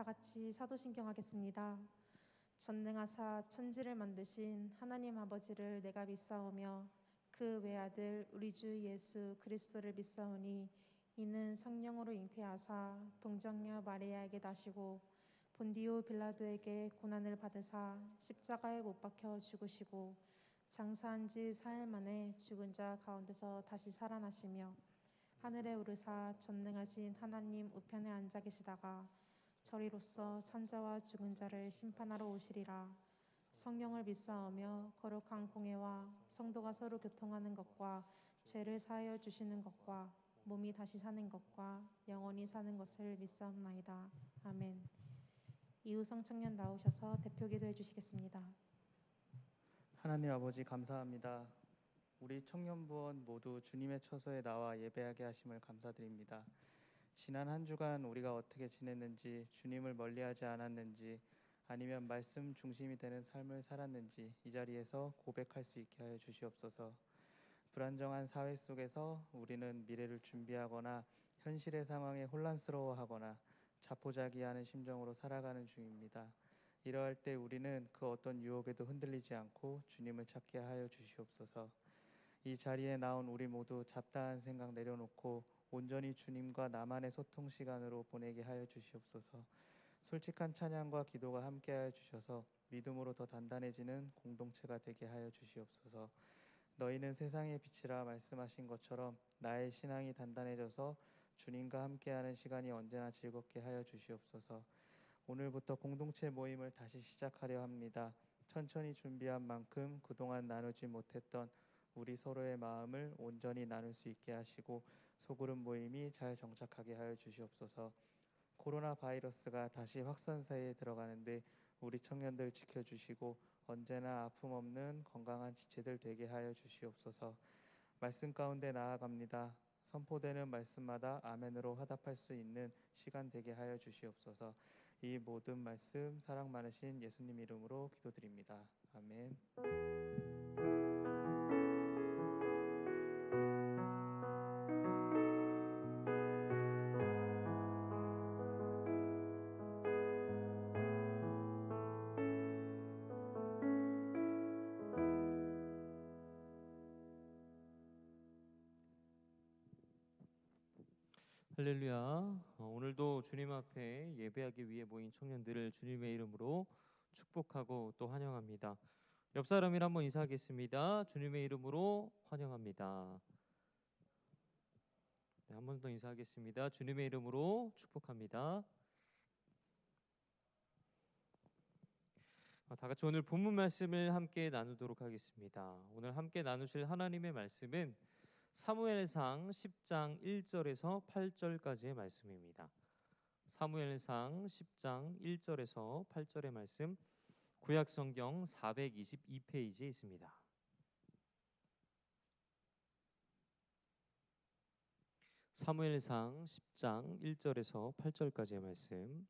다 같이 사도신경 하겠습니다. 전능하사 천지를 만드신 하나님 아버지를 내가 믿사오며 그 외아들 우리 주 예수 그리스도를 믿사오니 이는 성령으로 잉태하사 동정녀 마리아에게 나시고 본디오 빌라도에게 고난을 받으사 십자가에 못 박혀 죽으시고 장사한 지 사흘 만에 죽은 자 가운데서 다시 살아나시며 하늘에 오르사 전능하신 하나님 우편에 앉아 계시다가 저리로서 산자와 죽은 자를 심판하러 오시리라. 성령을 믿사오며 거룩한 공회와 성도가 서로 교통하는 것과 죄를 사하여 주시는 것과 몸이 다시 사는 것과 영원히 사는 것을 믿사옵나이다. 아멘. 이우성 청년 나오셔서 대표 기도해 주시겠습니다. 하나님 아버지 감사합니다. 우리 청년부원 모두 주님의 처소에 나와 예배하게 하심을 감사드립니다. 지난 한 주간 우리가 어떻게 지냈는지, 주님을 멀리하지 않았는지, 아니면 말씀 중심이 되는 삶을 살았는지 이 자리에서 고백할 수 있게 하여 주시옵소서. 불안정한 사회 속에서 우리는 미래를 준비하거나 현실의 상황에 혼란스러워하거나 자포자기하는 심정으로 살아가는 중입니다. 이러할 때 우리는 그 어떤 유혹에도 흔들리지 않고 주님을 찾게 하여 주시옵소서. 이 자리에 나온 우리 모두 잡다한 생각 내려놓고 온전히 주님과 나만의 소통 시간으로 보내게 하여 주시옵소서. 솔직한 찬양과 기도가 함께하여 주셔서 믿음으로 더 단단해지는 공동체가 되게 하여 주시옵소서. 너희는 세상의 빛이라 말씀하신 것처럼 나의 신앙이 단단해져서 주님과 함께하는 시간이 언제나 즐겁게 하여 주시옵소서. 오늘부터 공동체 모임을 다시 시작하려 합니다. 천천히 준비한 만큼 그동안 나누지 못했던 우리 서로의 마음을 온전히 나눌 수 있게 하시고 소그룹 모임이 잘 정착하게 하여 주시옵소서. 코로나 바이러스가 다시 확산세에 들어가는데 우리 청년들 지켜주시고 언제나 아픔 없는 건강한 지체들 되게 하여 주시옵소서. 말씀 가운데 나아갑니다. 선포되는 말씀마다 아멘으로 화답할 수 있는 시간 되게 하여 주시옵소서. 이 모든 말씀 사랑 많으신 예수님 이름으로 기도드립니다. 아멘. 할렐루야. 오늘도 주님 앞에 예배하기 위해 모인 청년들을 주님의 이름으로 축복하고 또 환영합니다. 옆 사람이랑 한번 인사하겠습니다. 주님의 이름으로 환영합니다. 네, 한 번 더 인사하겠습니다. 주님의 이름으로 축복합니다. 다 같이 오늘 본문 말씀을 함께 나누도록 하겠습니다. 오늘 함께 나누실 하나님의 말씀은 사무엘상 10장 1절에서 8절까지의 말씀입니다. 사무엘상 10장 1절에서 8절의 말씀, 구약성경 422페이지에 있습니다. 사무엘상 10장 1절에서 8절까지의 말씀.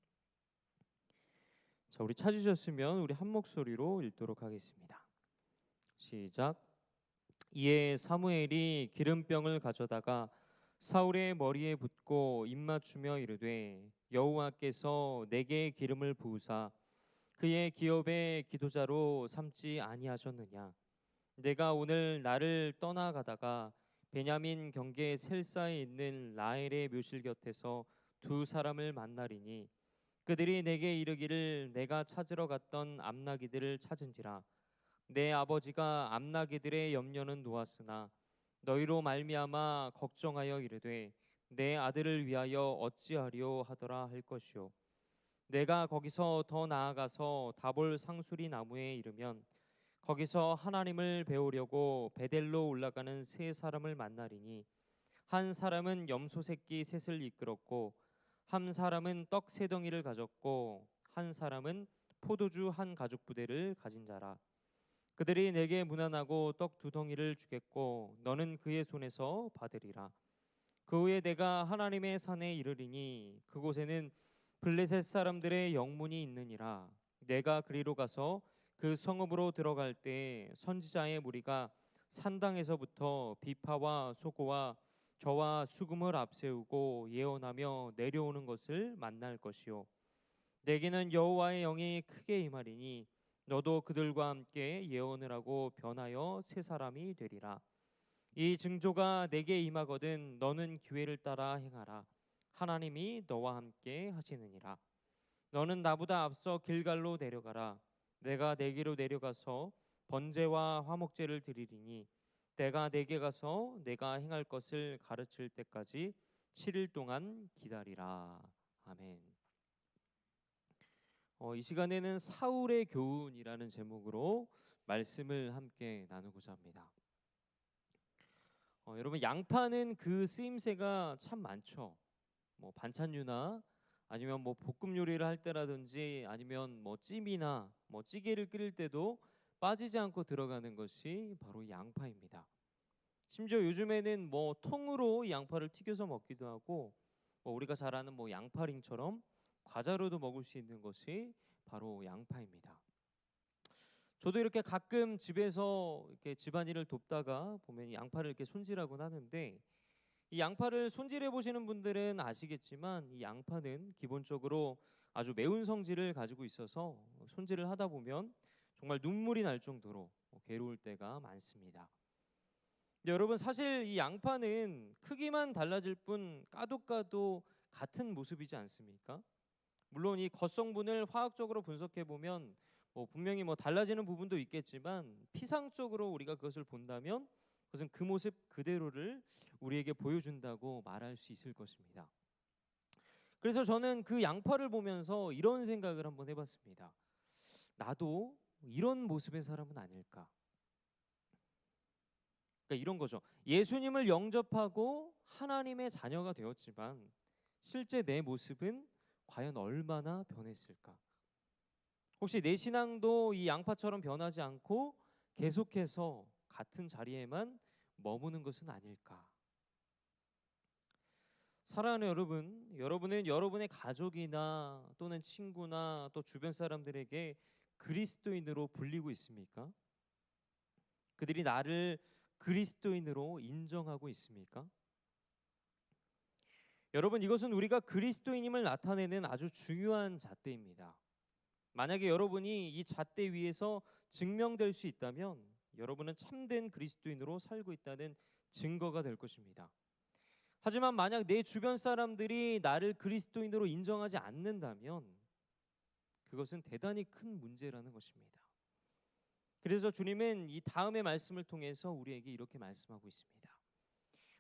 자, 우리 찾으셨으면 우리 한 목소리로 읽도록 하겠습니다. 시작. 이에 사무엘이 기름병을 가져다가 사울의 머리에 붓고 입맞추며 이르되 여호와께서 내게 기름을 부으사 그의 기업의 기도자로 삼지 아니하셨느냐. 내가 오늘 나를 떠나가다가 베냐민 경계 셀사에 있는 라헬의 묘실 곁에서 두 사람을 만나리니 그들이 내게 이르기를 내가 찾으러 갔던 암나기들을 찾은지라. 내 아버지가 암나기들의 염려는 놓았으나 너희로 말미암아 걱정하여 이르되 내 아들을 위하여 어찌하리오 하더라 할 것이요. 내가 거기서 더 나아가서 다볼 상수리 나무에 이르면 거기서 하나님을 배우려고 베델로 올라가는 세 사람을 만나리니 한 사람은 염소 새끼 셋을 이끌었고 한 사람은 떡 세 덩이를 가졌고 한 사람은 포도주 한 가죽 부대를 가진 자라. 그들이 내게 문안하고 떡 두 덩이를 주겠고 너는 그의 손에서 받으리라. 그 후에 내가 하나님의 산에 이르리니 그곳에는 블레셋 사람들의 영문이 있느니라. 내가 그리로 가서 그 성읍으로 들어갈 때 선지자의 무리가 산당에서부터 비파와 소고와 저와 수금을 앞세우고 예언하며 내려오는 것을 만날 것이요. 내게는 여호와의 영이 크게 임하리니 너도 그들과 함께 예언을 하고 변하여 새 사람이 되리라. 이 징조가 내게 임하거든 너는 기회를 따라 행하라. 하나님이 너와 함께 하시느니라. 너는 나보다 앞서 길갈로 내려가라. 내가 내게로 내려가서 번제와 화목제를 드리리니 내가 내게 가서 내가 행할 것을 가르칠 때까지 7일 동안 기다리라. 아멘. 이 시간에는 사울의 교훈이라는 제목으로 말씀을 함께 나누고자 합니다. 여러분, 양파는 그 쓰임새가 참 많죠. 뭐 반찬류나 아니면 뭐 볶음 요리를 할 때라든지 아니면 뭐 찜이나 뭐 찌개를 끓일 때도 빠지지 않고 들어가는 것이 바로 양파입니다. 심지어 요즘에는 뭐 통으로 양파를 튀겨서 먹기도 하고 뭐 우리가 잘 아는 뭐 양파링처럼 과자로도 먹을 수 있는 것이 바로 양파입니다. 저도 이렇게 가끔 집에서 이렇게 집안일을 돕다가 보면 이 양파를 이렇게 손질하곤 하는데, 이 양파를 손질해 보시는 분들은 아시겠지만 이 양파는 기본적으로 아주 매운 성질을 가지고 있어서 손질을 하다 보면 정말 눈물이 날 정도로 괴로울 때가 많습니다. 근데 여러분, 사실 이 양파는 크기만 달라질 뿐 까도 같은 모습이지 않습니까? 물론 이 겉성분을 화학적으로 분석해 보면 분명히 달라지는 부분도 있겠지만 피상적으로 우리가 그것을 본다면 그것은 그 모습 그대로를 우리에게 보여준다고 말할 수 있을 것입니다. 그래서 저는 그 양파를 보면서 이런 생각을 한번 해봤습니다. 나도 이런 모습의 사람은 아닐까? 그러니까 이런 거죠. 예수님을 영접하고 하나님의 자녀가 되었지만 실제 내 모습은 과연 얼마나 변했을까? 혹시 내 신앙도 이 양파처럼 변하지 않고 계속해서 같은 자리에만 머무는 것은 아닐까? 사랑하는 여러분, 여러분은 여러분의 가족이나 또는 친구나 또 주변 사람들에게 그리스도인으로 불리고 있습니까? 그들이 나를 그리스도인으로 인정하고 있습니까? 여러분, 이것은 우리가 그리스도인임을 나타내는 아주 중요한 잣대입니다. 만약에 여러분이 이 잣대 위에서 증명될 수 있다면 여러분은 참된 그리스도인으로 살고 있다는 증거가 될 것입니다. 하지만 만약 내 주변 사람들이 나를 그리스도인으로 인정하지 않는다면 그것은 대단히 큰 문제라는 것입니다. 그래서 주님은 이 다음의 말씀을 통해서 우리에게 이렇게 말씀하고 있습니다.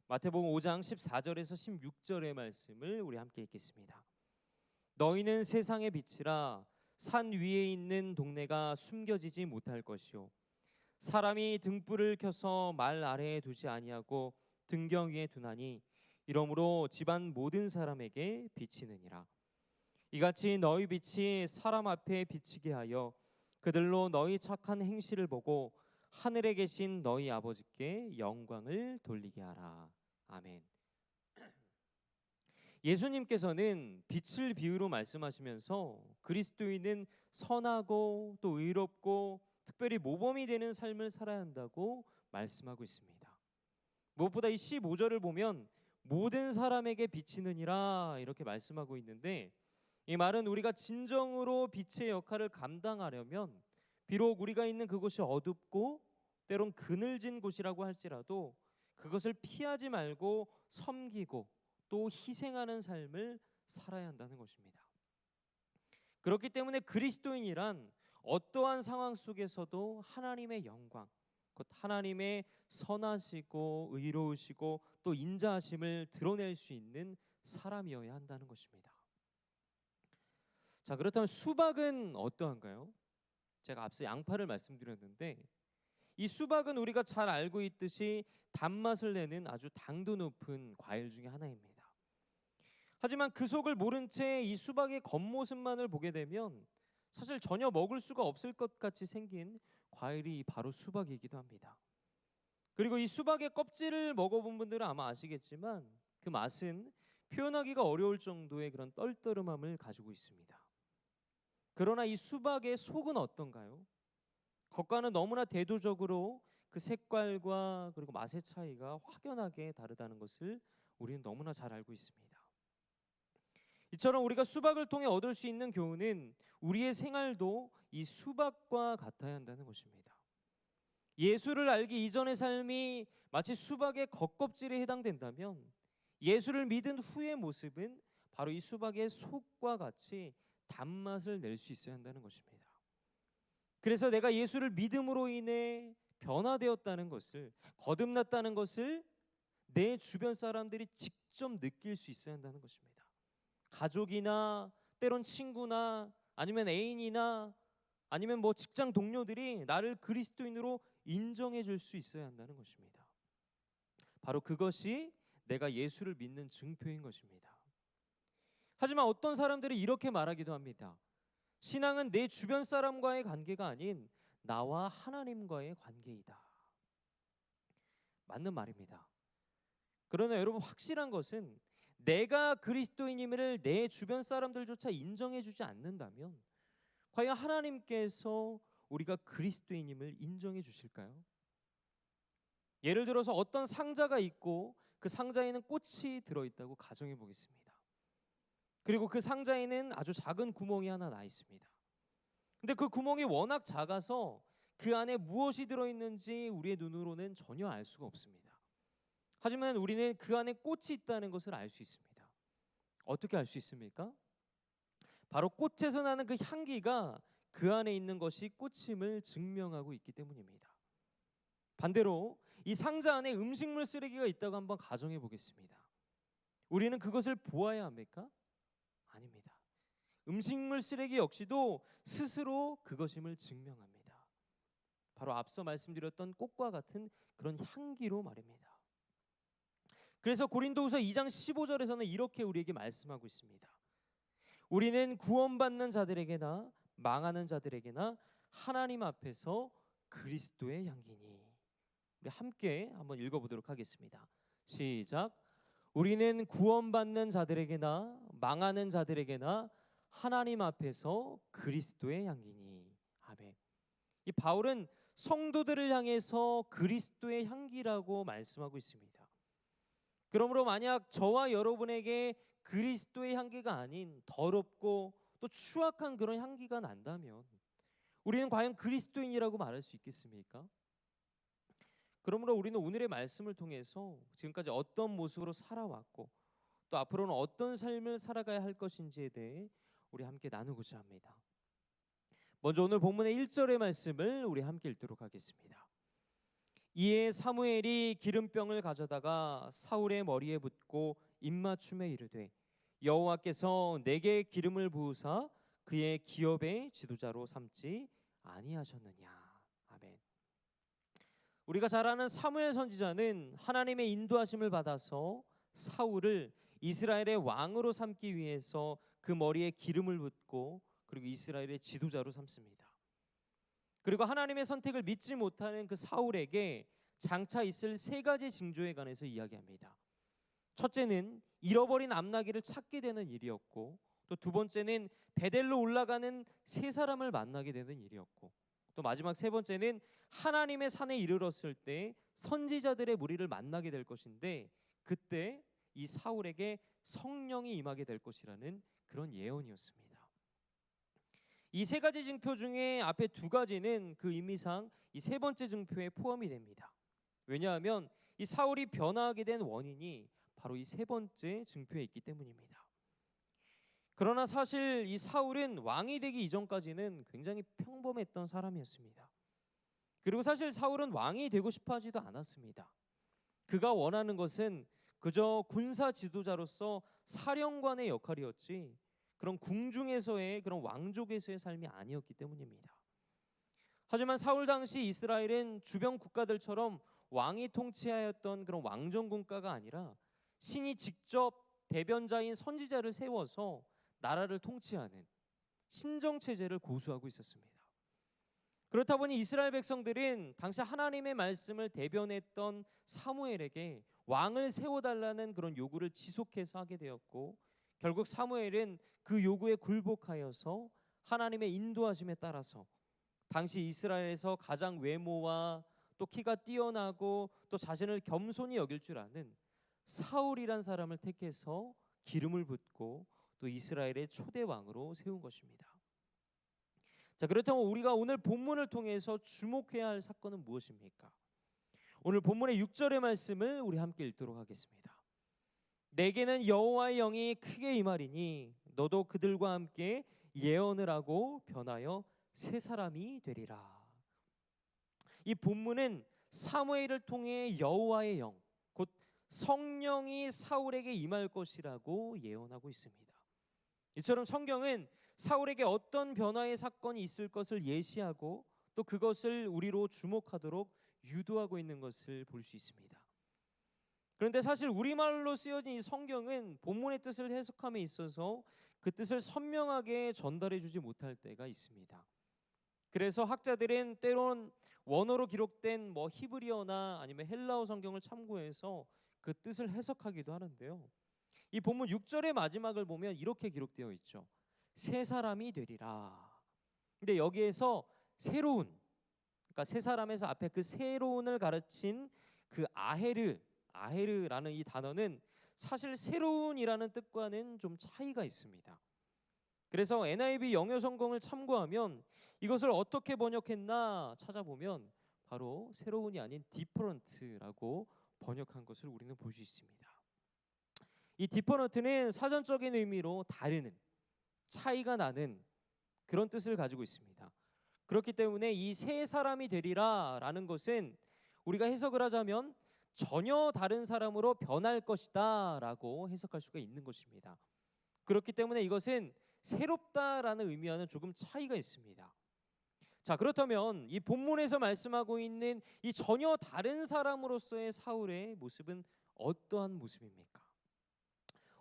마태복음 5장 14절에서 16절의 말씀을 우리 함께 읽겠습니다. 너희는 세상의 빛이라. 산 위에 있는 동네가 숨겨지지 못할 것이요 사람이 등불을 켜서 말 아래에 두지 아니하고 등경 위에 두나니 이러므로 집안 모든 사람에게 비치느니라. 이같이 너희 빛이 사람 앞에 비치게 하여 그들로 너희 착한 행실을 보고 하늘에 계신 너희 아버지께 영광을 돌리게 하라. 아멘. 예수님께서는 빛을 비유로 말씀하시면서 그리스도인은 선하고 또 의롭고 특별히 모범이 되는 삶을 살아야 한다고 말씀하고 있습니다. 무엇보다 이 15절을 보면 모든 사람에게 비치느니라 이렇게 말씀하고 있는데, 이 말은 우리가 진정으로 빛의 역할을 감당하려면 비록 우리가 있는 그곳이 어둡고 때론 그늘진 곳이라고 할지라도 그것을 피하지 말고 섬기고 또 희생하는 삶을 살아야 한다는 것입니다. 그렇기 때문에 그리스도인이란 어떠한 상황 속에서도 하나님의 영광, 곧 하나님의 선하시고 의로우시고 또 인자하심을 드러낼 수 있는 사람이어야 한다는 것입니다. 자, 그렇다면 수박은 어떠한가요? 제가 앞서 양파를 말씀드렸는데 이 수박은 우리가 잘 알고 있듯이 단맛을 내는 아주 당도 높은 과일 중에 하나입니다. 하지만 그 속을 모른 채 이 수박의 겉모습만을 보게 되면 사실 전혀 먹을 수가 없을 것 같이 생긴 과일이 바로 수박이기도 합니다. 그리고 이 수박의 껍질을 먹어본 분들은 아마 아시겠지만 그 맛은 표현하기가 어려울 정도의 그런 떨떠름함을 가지고 있습니다. 그러나 이 수박의 속은 어떤가요? 겉과는 너무나 대조적으로 그 색깔과 그리고 맛의 차이가 확연하게 다르다는 것을 우리는 너무나 잘 알고 있습니다. 이처럼 우리가 수박을 통해 얻을 수 있는 교훈은 우리의 생활도 이 수박과 같아야 한다는 것입니다. 예수를 알기 이전의 삶이 마치 수박의 겉껍질에 해당된다면 예수를 믿은 후의 모습은 바로 이 수박의 속과 같이 단맛을 낼 수 있어야 한다는 것입니다. 그래서 내가 예수를 믿음으로 인해 변화되었다는 것을, 거듭났다는 것을 내 주변 사람들이 직접 느낄 수 있어야 한다는 것입니다. 가족이나 때론 친구나 아니면 애인이나 아니면 뭐 직장 동료들이 나를 그리스도인으로 인정해 줄 수 있어야 한다는 것입니다. 바로 그것이 내가 예수를 믿는 증표인 것입니다. 하지만 어떤 사람들이 이렇게 말하기도 합니다. 신앙은 내 주변 사람과의 관계가 아닌 나와 하나님과의 관계이다. 맞는 말입니다. 그러나 여러분, 확실한 것은 내가 그리스도인임을 내 주변 사람들조차 인정해 주지 않는다면 과연 하나님께서 우리가 그리스도인임을 인정해 주실까요? 예를 들어서 어떤 상자가 있고 그 상자에는 꽃이 들어있다고 가정해 보겠습니다. 그리고 그 상자에는 아주 작은 구멍이 하나 나 있습니다. 근데 그 구멍이 워낙 작아서 그 안에 무엇이 들어있는지 우리의 눈으로는 전혀 알 수가 없습니다. 하지만 우리는 그 안에 꽃이 있다는 것을 알 수 있습니다. 어떻게 알 수 있습니까? 바로 꽃에서 나는 그 향기가 그 안에 있는 것이 꽃임을 증명하고 있기 때문입니다. 반대로 이 상자 안에 음식물 쓰레기가 있다고 한번 가정해 보겠습니다. 우리는 그것을 보아야 합니까? 아닙니다. 음식물 쓰레기 역시도 스스로 그것임을 증명합니다. 바로 앞서 말씀드렸던 꽃과 같은 그런 향기로 말입니다. 그래서 고린도후서 2장 15절에서는 이렇게 우리에게 말씀하고 있습니다. 우리는 구원받는 자들에게나 망하는 자들에게나 하나님 앞에서 그리스도의 향기니. 우리 함께 한번 읽어보도록 하겠습니다. 시작. 우리는 구원받는 자들에게나 망하는 자들에게나 하나님 앞에서 그리스도의 향기니. 아멘. 이 바울은 성도들을 향해서 그리스도의 향기라고 말씀하고 있습니다. 그러므로 만약 저와 여러분에게 그리스도의 향기가 아닌 더럽고 또 추악한 그런 향기가 난다면 우리는 과연 그리스도인이라고 말할 수 있겠습니까? 그러므로 우리는 오늘의 말씀을 통해서 지금까지 어떤 모습으로 살아왔고 또 앞으로는 어떤 삶을 살아가야 할 것인지에 대해 우리 함께 나누고자 합니다. 먼저 오늘 본문의 1절의 말씀을 우리 함께 읽도록 하겠습니다. 이에 사무엘이 기름병을 가져다가 사울의 머리에 붓고 입맞춤에 이르되 여호와께서 내게 기름을 부으사 그의 기업의 지도자로 삼지 아니하셨느냐. 아멘. 우리가 잘 아는 사무엘 선지자는 하나님의 인도하심을 받아서 사울을 이스라엘의 왕으로 삼기 위해서 그 머리에 기름을 붓고 그리고 이스라엘의 지도자로 삼습니다. 그리고 하나님의 선택을 믿지 못하는 그 사울에게 장차 있을 세 가지 징조에 관해서 이야기합니다. 첫째는 잃어버린 암나귀를 찾게 되는 일이었고, 또 두 번째는 베델로 올라가는 세 사람을 만나게 되는 일이었고, 또 마지막 세 번째는 하나님의 산에 이르렀을 때 선지자들의 무리를 만나게 될 것인데 그때 이 사울에게 성령이 임하게 될 것이라는 그런 예언이었습니다. 이 세 가지 징표 중에 앞에 두 가지는 그 의미상 이 세 번째 징표에 포함이 됩니다. 왜냐하면 이 사울이 변화하게 된 원인이 바로 이 세 번째 징표에 있기 때문입니다. 그러나 사실 이 사울은 왕이 되기 이전까지는 굉장히 평범했던 사람이었습니다. 그리고 사실 사울은 왕이 되고 싶어 하지도 않았습니다. 그가 원하는 것은 그저 군사 지도자로서 사령관의 역할이었지 그런 궁중에서의 그런 왕족에서의 삶이 아니었기 때문입니다. 하지만 사울 당시 이스라엘은 주변 국가들처럼 왕이 통치하였던 그런 왕정 국가가 아니라 신이 직접 대변자인 선지자를 세워서 나라를 통치하는 신정 체제를 고수하고 있었습니다. 그렇다 보니 이스라엘 백성들은 당시 하나님의 말씀을 대변했던 사무엘에게 왕을 세워달라는 그런 요구를 지속해서 하게 되었고 결국 사무엘은 그 요구에 굴복하여서 하나님의 인도하심에 따라서 당시 이스라엘에서 가장 외모와 또 키가 뛰어나고 또 자신을 겸손히 여길 줄 아는 사울이란 사람을 택해서 기름을 붓고 또 이스라엘의 초대 왕으로 세운 것입니다. 자, 그렇다면 우리가 오늘 본문을 통해서 주목해야 할 사건은 무엇입니까? 오늘 본문의 6절의 말씀을 우리 함께 읽도록 하겠습니다. 내게는 여호와의 영이 크게 임하리니 너도 그들과 함께 예언을 하고 변하여 새 사람이 되리라. 이 본문은 사무엘을 통해 여호와의 영, 곧 성령이 사울에게 임할 것이라고 예언하고 있습니다. 이처럼 성경은 사울에게 어떤 변화의 사건이 있을 것을 예시하고 또 그것을 우리로 주목하도록 유도하고 있는 것을 볼 수 있습니다. 그런데 사실 우리말로 쓰여진 이 성경은 본문의 뜻을 해석함에 있어서 그 뜻을 선명하게 전달해 주지 못할 때가 있습니다. 그래서 학자들은 때론 원어로 기록된 히브리어나 아니면 헬라어 성경을 참고해서 그 뜻을 해석하기도 하는데요. 이 본문 6절의 마지막을 보면 이렇게 기록되어 있죠. 새 사람이 되리라. 근데 여기에서 새로운, 그러니까 새 사람에서 앞에 그 새로운을 가르친 그 아헤르라는 이 단어는 사실 새로운이라는 뜻과는 좀 차이가 있습니다. 그래서 NIV 영어 성경을 참고하면 이것을 어떻게 번역했나 찾아보면 바로 새로운이 아닌 different라고 번역한 것을 우리는 볼 수 있습니다. 이 different는 사전적인 의미로 다르는, 차이가 나는 그런 뜻을 가지고 있습니다. 그렇기 때문에 이 새 사람이 되리라라는 것은 우리가 해석을 하자면 전혀 다른 사람으로 변할 것이다라고 해석할 수가 있는 것입니다. 그렇기 때문에 이것은 새롭다라는 의미와는 조금 차이가 있습니다. 자, 그렇다면 이 본문에서 말씀하고 있는 이 전혀 다른 사람으로서의 사울의 모습은 어떠한 모습입니까?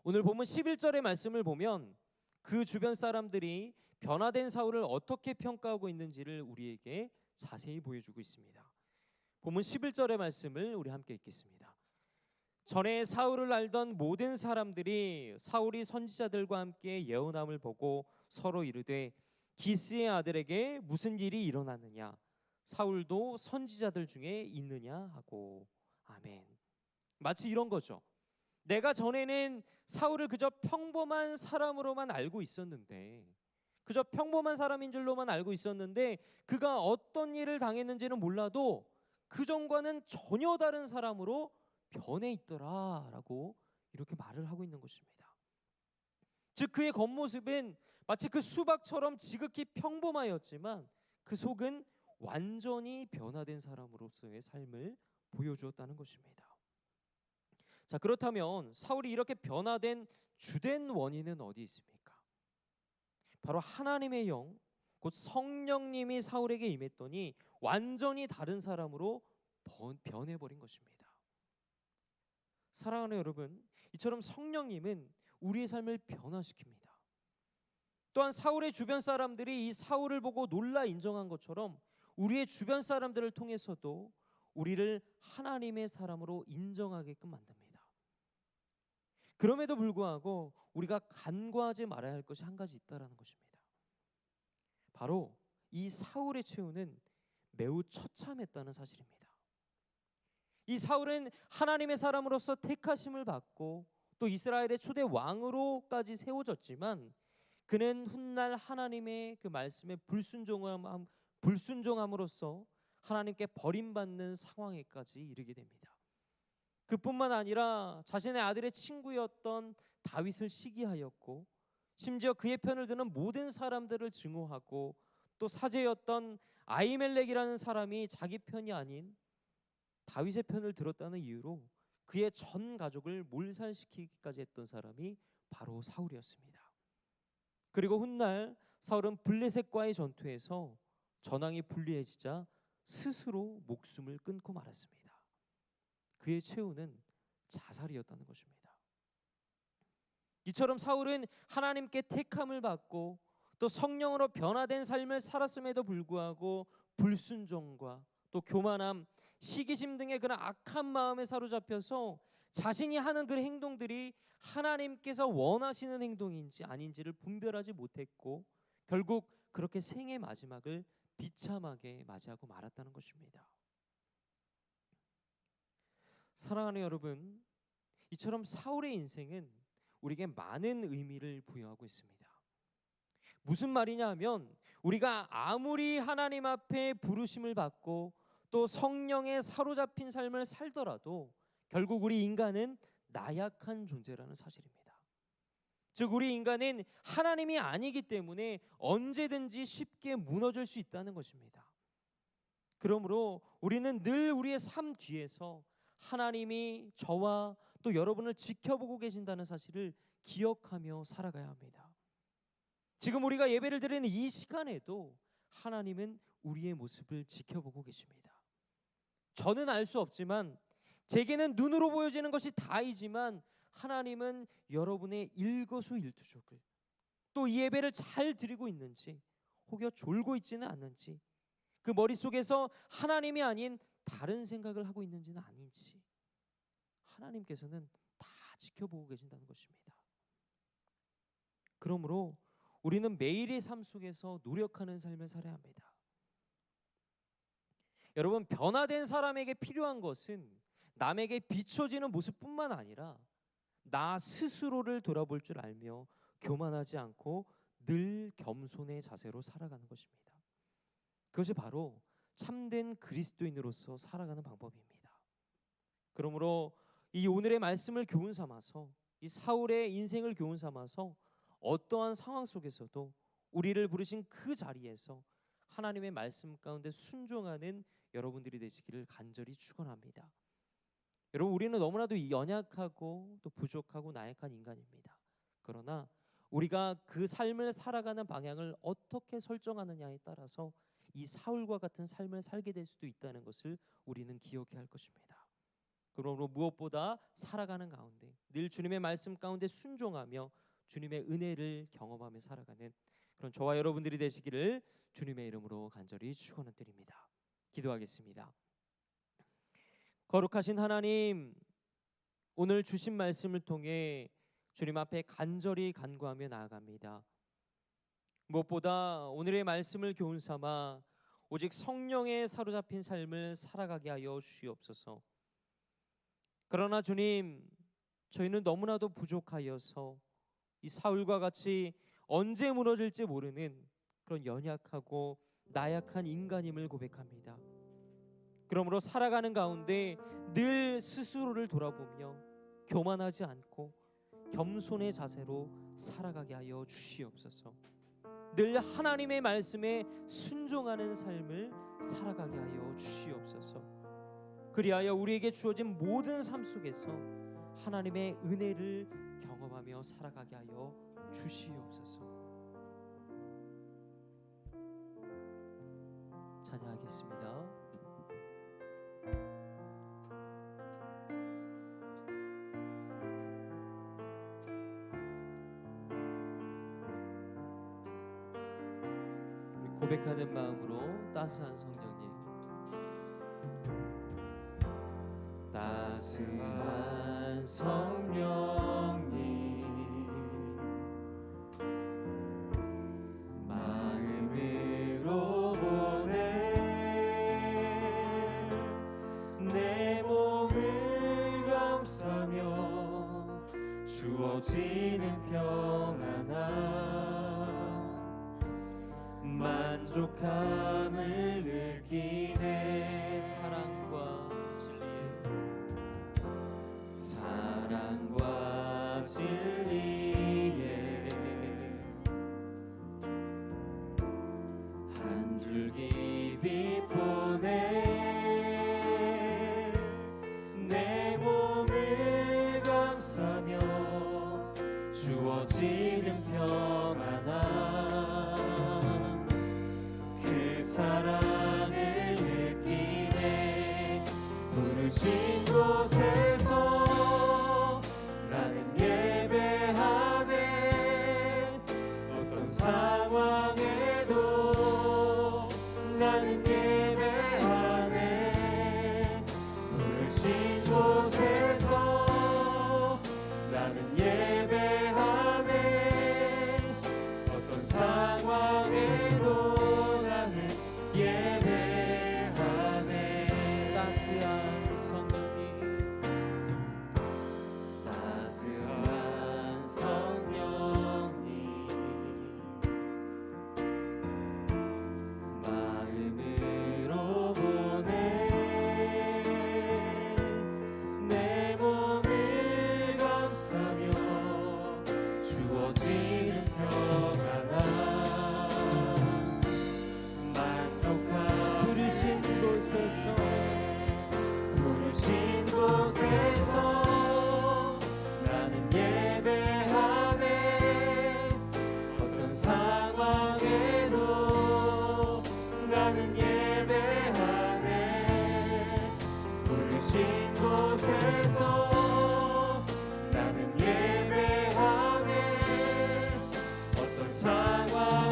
오늘 본문 11절의 말씀을 보면 그 주변 사람들이 변화된 사울을 어떻게 평가하고 있는지를 우리에게 자세히 보여주고 있습니다. 본문 11절의 말씀을 우리 함께 읽겠습니다. 전에 사울을 알던 모든 사람들이 사울이 선지자들과 함께 예언함을 보고 서로 이르되 기스의 아들에게 무슨 일이 일어났느냐, 사울도 선지자들 중에 있느냐 하고. 아멘. 마치 이런 거죠. 내가 전에는 사울을 그저 평범한 사람으로만 알고 있었는데, 그저 평범한 사람인 줄로만 알고 있었는데 그가 어떤 일을 당했는지는 몰라도 그 전과는 전혀 다른 사람으로 변해 있더라라고 이렇게 말을 하고 있는 것입니다. 즉 그의 겉모습은 마치 그 수박처럼 지극히 평범하였지만 그 속은 완전히 변화된 사람으로서의 삶을 보여주었다는 것입니다. 자, 그렇다면 사울이 이렇게 변화된 주된 원인은 어디 있습니까? 바로 하나님의 영, 곧 성령님이 사울에게 임했더니 완전히 다른 사람으로 변해버린 것입니다. 사랑하는 여러분, 이처럼 성령님은 우리의 삶을 변화시킵니다. 또한 사울의 주변 사람들이 이 사울을 보고 놀라 인정한 것처럼 우리의 주변 사람들을 통해서도 우리를 하나님의 사람으로 인정하게끔 만듭니다. 그럼에도 불구하고 우리가 간과하지 말아야 할 것이 한 가지 있다라는 것입니다. 바로 이 사울의 최후는 매우 처참했다는 사실입니다. 이 사울은 하나님의 사람으로서 택하심을 받고 또 이스라엘의 초대 왕으로까지 세워졌지만 그는 훗날 하나님의 그 말씀에 불순종함으로써 하나님께 버림받는 상황에까지 이르게 됩니다. 그뿐만 아니라 자신의 아들의 친구였던 다윗을 시기하였고 심지어 그의 편을 드는 모든 사람들을 증오하고 또 사제였던 아히멜렉이라는 사람이 자기 편이 아닌 다윗의 편을 들었다는 이유로 그의 전 가족을 몰살시키기까지 했던 사람이 바로 사울이었습니다. 그리고 훗날 사울은 블레셋과의 전투에서 전황이 불리해지자 스스로 목숨을 끊고 말았습니다. 그의 최후는 자살이었다는 것입니다. 이처럼 사울은 하나님께 택함을 받고 또 성령으로 변화된 삶을 살았음에도 불구하고 불순종과 또 교만함, 시기심 등의 그런 악한 마음에 사로잡혀서 자신이 하는 그 행동들이 하나님께서 원하시는 행동인지 아닌지를 분별하지 못했고 결국 그렇게 생의 마지막을 비참하게 맞이하고 말았다는 것입니다. 사랑하는 여러분, 이처럼 사울의 인생은 우리에게 많은 의미를 부여하고 있습니다. 무슨 말이냐 하면 우리가 아무리 하나님 앞에 부르심을 받고 또 성령에 사로잡힌 삶을 살더라도 결국 우리 인간은 나약한 존재라는 사실입니다. 즉 우리 인간은 하나님이 아니기 때문에 언제든지 쉽게 무너질 수 있다는 것입니다. 그러므로 우리는 늘 우리의 삶 뒤에서 하나님이 저와 또 여러분을 지켜보고 계신다는 사실을 기억하며 살아가야 합니다. 지금 우리가 예배를 드리는 이 시간에도 하나님은 우리의 모습을 지켜보고 계십니다. 저는 알 수 없지만, 제게는 눈으로 보여지는 것이 다이지만 하나님은 여러분의 일거수일투족을, 또 이 예배를 잘 드리고 있는지, 혹여 졸고 있지는 않는지, 그 머릿속에서 하나님이 아닌 다른 생각을 하고 있는지는 아닌지 하나님께서는 다 지켜보고 계신다는 것입니다. 그러므로 우리는 매일의 삶 속에서 노력하는 삶을 살아야 합니다. 여러분, 변화된 사람에게 필요한 것은 남에게 비춰지는 모습뿐만 아니라 나 스스로를 돌아볼 줄 알며 교만하지 않고 늘 겸손의 자세로 살아가는 것입니다. 그것이 바로 참된 그리스도인으로서 살아가는 방법입니다. 그러므로 이 오늘의 말씀을 교훈 삼아서, 이 사울의 인생을 교훈 삼아서 어떠한 상황 속에서도 우리를 부르신 그 자리에서 하나님의 말씀 가운데 순종하는 여러분들이 되시기를 간절히 축원합니다. 여러분, 우리는 너무나도 연약하고 또 부족하고 나약한 인간입니다. 그러나 우리가 그 삶을 살아가는 방향을 어떻게 설정하느냐에 따라서 이 사울과 같은 삶을 살게 될 수도 있다는 것을 우리는 기억해야 할 것입니다. 그러므로 무엇보다 살아가는 가운데 늘 주님의 말씀 가운데 순종하며 주님의 은혜를 경험하며 살아가는 그런 저와 여러분들이 되시기를 주님의 이름으로 간절히 축원드립니다. 기도하겠습니다. 거룩하신 하나님, 오늘 주신 말씀을 통해 주님 앞에 간절히 간구하며 나아갑니다. 무엇보다 오늘의 말씀을 교훈 삼아 오직 성령에 사로잡힌 삶을 살아가게 하여 주시옵소서. 그러나 주님, 저희는 너무나도 부족하여서 이 사울과 같이 언제 무너질지 모르는 그런 연약하고 나약한 인간임을 고백합니다. 그러므로 살아가는 가운데 늘 스스로를 돌아보며 교만하지 않고 겸손의 자세로 살아가게 하여 주시옵소서. 늘 하나님의 말씀에 순종하는 삶을 살아가게 하여 주시옵소서. 그리하여 우리에게 주어진 모든 삶 속에서 하나님의 은혜를 경험하며 살아가게 하여 주시옵소서. 찬양하겠습니다. 우리 고백하는 마음으로 따스한 성령님, 따스한 성령님, 마음으로 보내 내 몸을 감싸며 주어지는 평안함, 만족함을 느끼네. 사랑과 진리에 한 줄기 빛 보내 내 몸을 감싸며 주어지는 평안함, 그 사랑을 느끼네. 부르신 곳에서 나는 예배하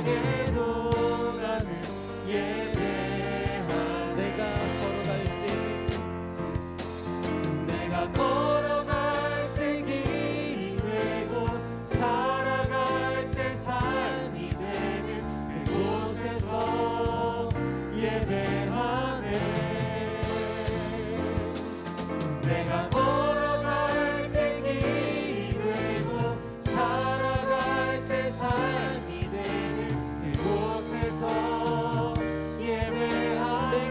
상황에도 나는 예배하네. 내가 걸어갈 때 길이 되고 살아갈 때 삶이 되는 그곳에서 예배하네. 내가 걸어갈 때 길이 되고 살아갈 때 삶이 되는 그곳에서 예배하네.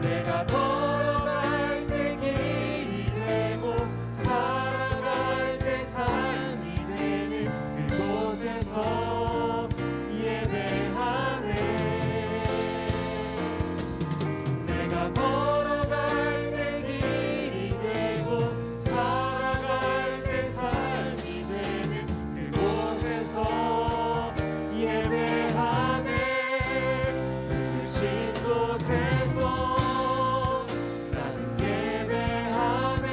내가 걸어갈 때 길이 되고 살아갈 때 삶이 되는 그곳에서 예배하네. 내가 걸어갈 때 길이 되고 살아갈 때 삶이 되는 그곳에서 예배하네. 부르신 곳에서 나는 예배하네.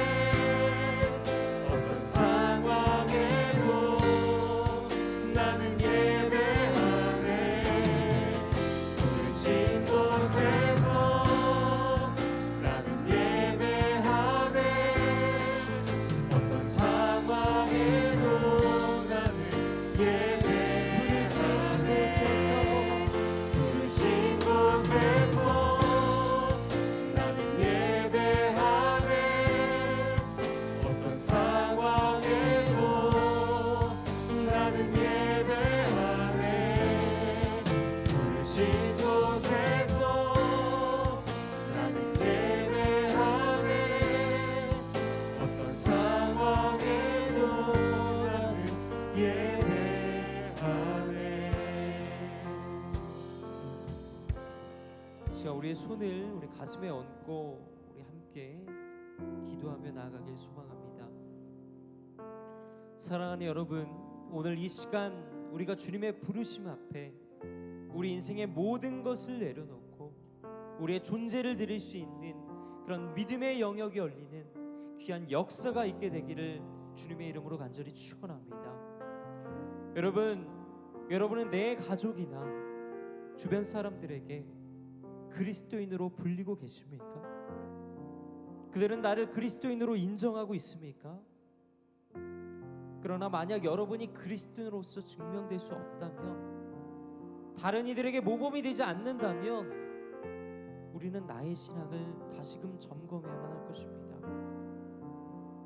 어떤 상황에도 나는 예배하네. 부르신 곳에서 나는 예배하네. 어떤 상황에도 나는 예배하네. 부르신 곳에서 나는 예배하네. 어떤 상황에도 나는 예배하네. 부르신 곳에서 나는 예배하네. 어떤 상황에도 나는 예배하네. 시간 우리의 손을 우리 가슴에 얹고 우리 함께 기도하며 나아가길 소망합니다. 사랑하는 여러분, 오늘 이 시간 우리가 주님의 부르심 앞에 우리 인생의 모든 것을 내려놓고 우리의 존재를 드릴 수 있는 그런 믿음의 영역이 열리는 귀한 역사가 있게 되기를 주님의 이름으로 간절히 축원합니다. 여러분은 내 가족이나 주변 사람들에게 그리스도인으로 불리고 계십니까? 그들은 나를 그리스도인으로 인정하고 있습니까? 그러나 만약 여러분이 그리스도인으로서 증명될 수 없다면, 다른 이들에게 모범이 되지 않는다면 우리는 나의 신앙을 다시금 점검해야만 할 것입니다.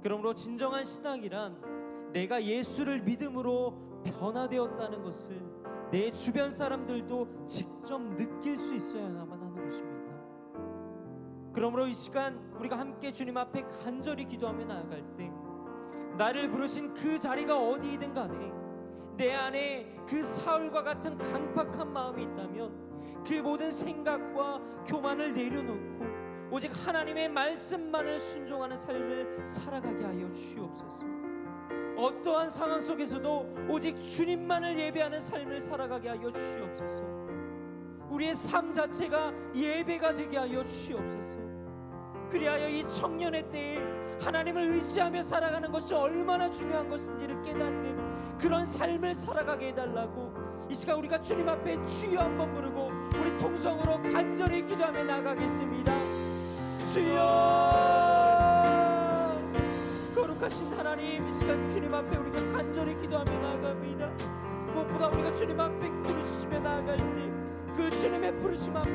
그러므로 진정한 신앙이란 내가 예수를 믿음으로 변화되었다는 것을 내 주변 사람들도 직접 느낄 수 있어야만 하는 것입니다. 그러므로 이 시간 우리가 함께 주님 앞에 간절히 기도하며 나아갈 때 나를 부르신 그 자리가 어디이든 간에 내 안에 그 사울과 같은 강팍한 마음이 있다면 그 모든 생각과 교만을 내려놓고 오직 하나님의 말씀만을 순종하는 삶을 살아가게 하여 주시옵소서. 어떠한 상황 속에서도 오직 주님만을 예배하는 삶을 살아가게 하여 주시옵소서. 우리의 삶 자체가 예배가 되게 하여 주시옵소서. 그리하여 이 청년의 때에 하나님을 의지하며 살아가는 것이 얼마나 중요한 것인지를 깨닫는 그런 삶을 살아가게 해달라고 이 시간 우리가 주님 앞에 주여 한번 부르고 우리 통성으로 간절히 기도하며 나가겠습니다. 주여, 거룩하신 하나님, 이 시간 주님 앞에 우리가 간절히 기도하며 나아갑니다. 무엇보다 우리가 주님 앞에 부르시며 나아갈 때 그 주님의 부르심 앞에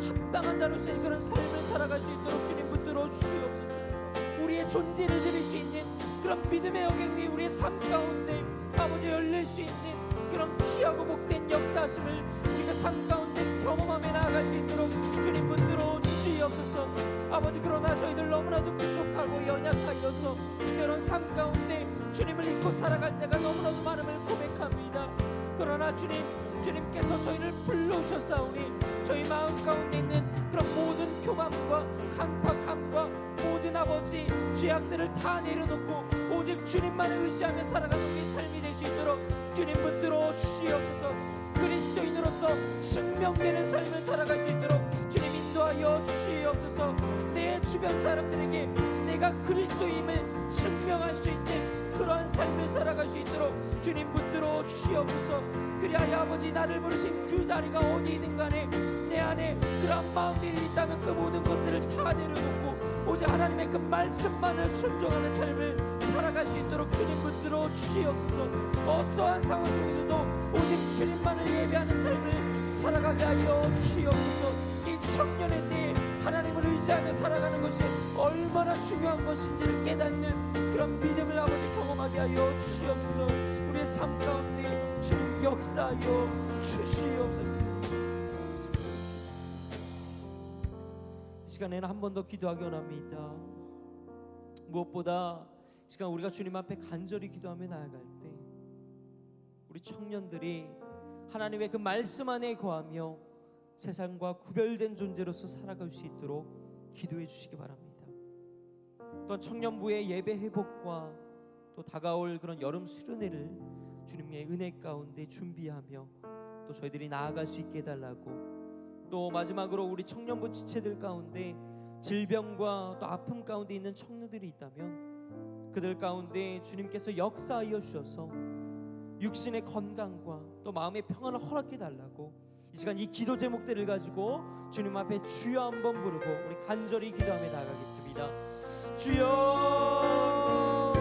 합당한 자로서의 그런 삶을 살아갈 수 있도록 주님 붙들어 주시옵소서. 우리의 존재를 드릴 수 있는 그런 믿음의 영역이 우리의 삶 가운데 아버지 열릴 수 있는 그런 귀하고 복된 역사하심을 우리가 삶 가운데 경험하며 나아갈 수 있도록 주님 붙들어 주시옵소서. 아버지, 그러나 저희들 너무나도 부족하고 연약하여서 이런 삶 가운데 주님을 잊고 살아갈 때가 너무나도 많음을 고백합니다. 그러나 주님께서 저희를 불러오셨사오니 저희 마음 가운데 있는 그런 모든 교만과 강팍함과 모든 아버지 죄악들을 다 내려놓고 오직 주님만을 의지하며 살아가는 우리 삶이 될 수 있도록 주님 붙들어 주시옵소서. 그리스도인으로서 증명되는 삶을 살아갈 수 있도록 주님 인도하여 주시옵소서. 내 주변 사람들에게 내가 그리스도임을 증명할 수 있는 그러한 삶을 삶을 살아갈 수 있도록 주님 붙들어 주시옵소서. 그리하여 아버지 나를 부르신 그 자리가 어디이든 간에 내 안에 그런 마음들이 있다면 그 모든 것들을 다 내려놓고 오직 하나님의 그 말씀만을 순종하는 삶을 살아갈 수 있도록 주님 붙들어 주시옵소서. 어떠한 상황 속에서도 오직 주님만을 예배하는 삶을 살아가게 하여 주시옵소서. 이 청년의 때에 하나님을 의지하며 살아가는 것이 얼마나 중요한 것인지를 깨닫는 그런 믿음을 아버지 경험하게 하여 주시옵소서. 우리의 삶 가운데 주님 역사하여 주시옵소서. 이 시간에는 한 번 더 기도하기 원합니다. 무엇보다 이 시간 우리가 주님 앞에 간절히 기도하며 나아갈 때 우리 청년들이 하나님의 그 말씀 안에 거하며 세상과 구별된 존재로서 살아갈 수 있도록 기도해 주시기 바랍니다. 또 청년부의 예배 회복과 또 다가올 그런 여름 수련회를 주님의 은혜 가운데 준비하며 또 저희들이 나아갈 수 있게 해달라고, 또 마지막으로 우리 청년부 지체들 가운데 질병과 또 아픔 가운데 있는 청년들이 있다면 그들 가운데 주님께서 역사하여 주셔서 육신의 건강과 또 마음의 평안을 허락해 달라고 이 시간 이 기도 제목들을 가지고 주님 앞에 주여 한번 부르고 우리 간절히 기도하며 나아가겠습니다. 주여,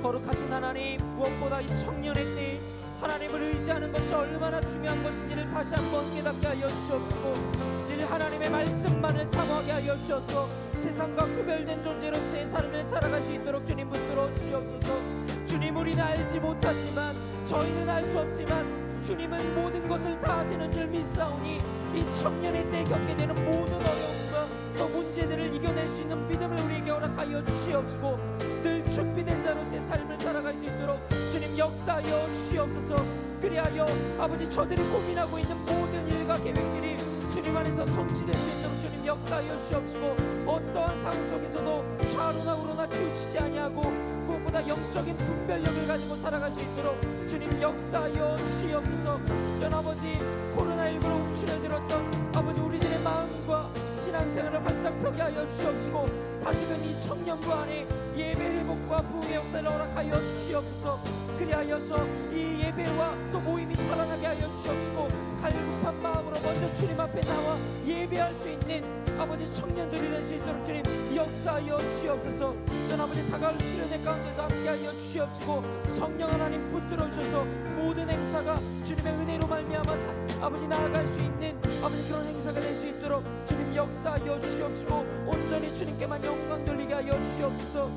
거룩하신 하나님, 무엇보다 이 청년의 때 하나님을 의지하는 것이 얼마나 중요한 것인지를 다시 한번 깨닫게 하여 주옵소서. 늘 하나님의 말씀만을 사모하게 하여 주셔서 세상과 구별된 존재로서의 삶을 살아갈 수 있도록 주님 붙들어 주시옵소서. 주님, 우리는 알지 못하지만, 저희는 알 수 없지만 주님은 모든 것을 다 하시는 줄 믿사오니 이 청년의 때에 겪게 되는 모든 어려움과 또 문제들을 이겨낼 수 있는 믿음을 우리에게 허락하여 주시옵시고 늘 준비된 자로서의 삶을 살아갈 수 있도록 주님 역사하여 주시옵소서. 그리하여 아버지 저들이 고민하고 있는 모든 일과 계획들이 주님 안에서 성취될 수 있도록 주님 역사하여 주시옵시고 어떠한 상황 속에서도 좌로나 우로나 치우치지 아니하고 무엇보다 영적인 분별력을 가지고 살아갈 수 있도록 주님 역사하여 주시옵소서. 전 아버지 코로나19로 움츠러들었던 아버지 우리들의 마음과 신앙생활을 활짝 펴게 하여 주시옵시고 다시금 이 청년부 안에 예배 회복과 부흥의 역사를 허락하여 주시옵소서. 그리하여서 이 예배와 또 모임이 살아나게 하여 주시옵시고 갈급한 마음으로 먼저 주님 앞에 나와 예배할 수 있는 아버지 청년들이 될 수 있도록 주님 역사하여 주시옵소서. 전 아버지 다가올 수련회 가운데도 함께하여 주시옵시고 성령 하나님 붙들어 주셔서 모든 행사가 주님의 은혜로 말미암아 아버지 나아갈 수 있는 아버지 그런 행사가 될 수 있도록 주님 역사하여 주시옵시고 온전히 주님께만 영광 돌리게 하여 주시옵소서.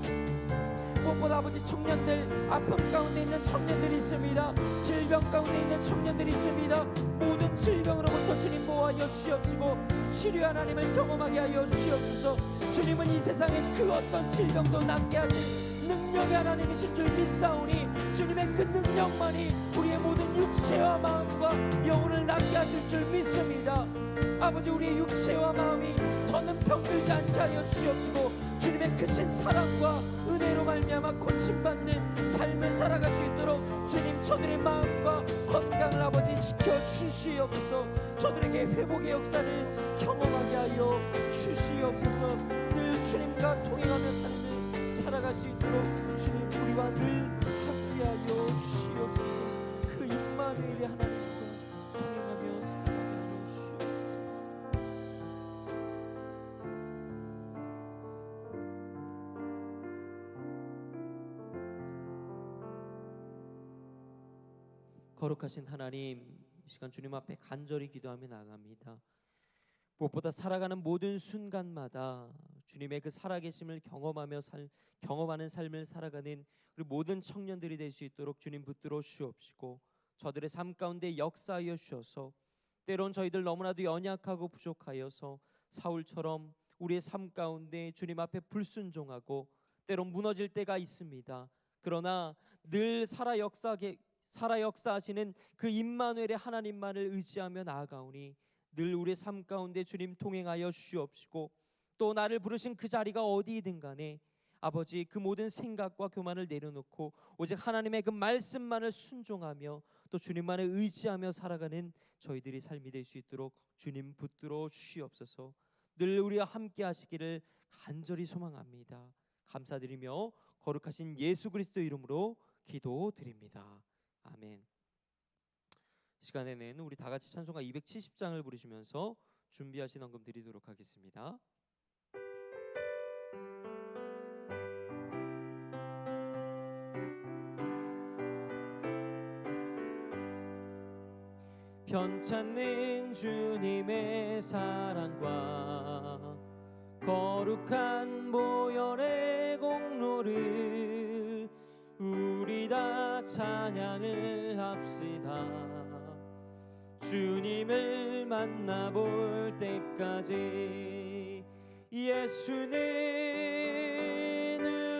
무엇보다 아버지 청년들, 아픔 가운데 있는 청년들이 있습니다. 질병 가운데 있는 청년들이 있습니다. 모든 질병으로부터 주님 보호하여 주시옵시고 치료 하나님을 경험하게 하여 주시옵소서. 주님은 이 세상에 그 어떤 질병도 낫게 하신 능력의 하나님이신 줄 믿사오니 주님의 그 능력만이 우리의 모든 육체와 마음과 영혼을 낫게 하실 줄 믿습니다. 아버지 우리의 육체와 마음이 더는 병들지 않게 하여 주시옵시고 주님의 크신 사랑과 은혜로 말미암아 고침받는 삶을 살아갈 수 있도록 주님 저들의 마음과 건강을 아버지 지켜주시옵소서. 저들에게 회복의 역사를 경험하게 하여 주시옵소서. 늘 주님과 동행하는 삶을 살아갈 수 있도록 주님 우리와 늘 함께하여 주시옵소서. 그 임마누엘의 하나님과 동행하며 살아가게 하여 주시옵소서. 거룩하신 하나님, 이 시간 주님 앞에 간절히 기도하며 나아갑니다. 무엇보다 살아가는 모든 순간마다 주님의 그 살아계심을 경험하는 삶을 살아가는 우리 모든 청년들이 될 수 있도록 주님 붙들어 주시옵시고 저들의 삶 가운데 역사하여 주셔서 때론 저희들 너무나도 연약하고 부족하여서 사울처럼 우리의 삶 가운데 주님 앞에 불순종하고 때론 무너질 때가 있습니다. 그러나 늘 살아 역사하시는 그 임마누엘의 하나님만을 의지하며 나아가오니 늘 우리의 삶 가운데 주님 동행하여 주시옵시고 또 나를 부르신 그 자리가 어디이든 간에 아버지 그 모든 생각과 교만을 내려놓고 오직 하나님의 그 말씀만을 순종하며 또 주님만을 의지하며 살아가는 저희들이 삶이 될 수 있도록 주님 붙들어 주시옵소서. 늘 우리와 함께 하시기를 간절히 소망합니다. 감사드리며 거룩하신 예수 그리스도 이름으로 기도드립니다. 아멘. 시간에는 우리 다 같이 찬송가 270장을 부르시면서 준비하신 헌금 드리도록 하겠습니다. 편찮는 주님의 사랑과 거룩한 보혈의 공로를 우리 다 찬양을 합시다. 주님을 만나볼 때까지 예수는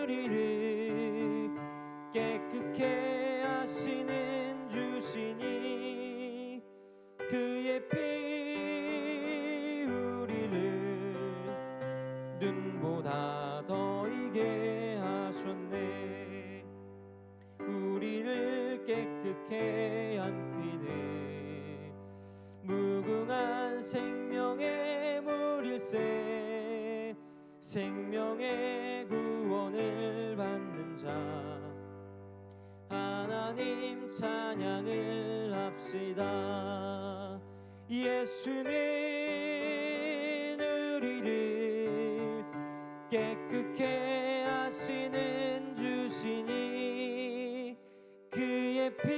우리를 깨끗게 하시는 주시니 그의 피 우리를 눈보다 더 이게 하셨네. 우리를 깨끗게 한 피는 무궁한 생명의 물일세. 생명의 구원을 받는 자 하나님 찬양을 합시다. 예수는 우리를 깨끗게 하시는 주시니 그의 피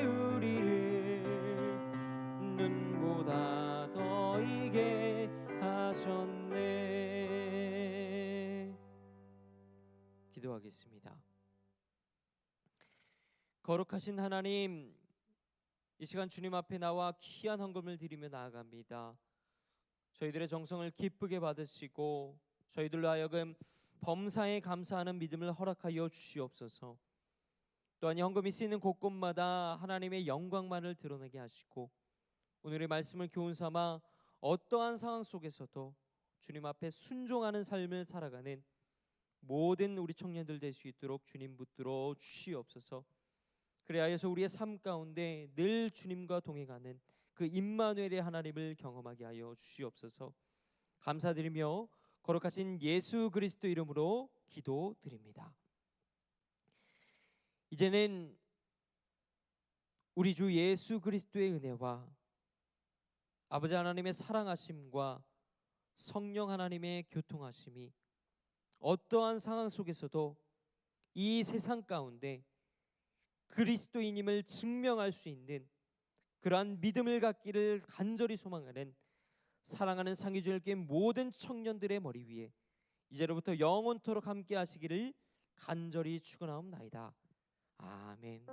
우리를 눈보다 더 이게 하셨네. 기도하겠습니다. 거룩하신 하나님, 이 시간 주님 앞에 나와 귀한 헌금을 드리며 나아갑니다. 저희들의 정성을 기쁘게 받으시고 저희들로 하여금 범사에 감사하는 믿음을 허락하여 주시옵소서. 또한 이 헌금이 쓰이는 곳곳마다 하나님의 영광만을 드러내게 하시고 오늘의 말씀을 교훈 삼아 어떠한 상황 속에서도 주님 앞에 순종하는 삶을 살아가는 모든 우리 청년들 될 수 있도록 주님 붙들어 주시옵소서. 그리하여서 우리의 삶 가운데 늘 주님과 동행하는 그 임마누엘의 하나님을 경험하게 하여 주시옵소서. 감사드리며 거룩하신 예수 그리스도 이름으로 기도드립니다. 이제는 우리 주 예수 그리스도의 은혜와 아버지 하나님의 사랑하심과 성령 하나님의 교통하심이 어떠한 상황 속에서도 이 세상 가운데 그리스도인임을 증명할 수 있는 그러한 믿음을 갖기를 간절히 소망하는 사랑하는 상위주일교회 모든 청년들의 머리 위에 이제로부터 영원토록 함께 하시기를 간절히 축원하옵나이다. 아멘.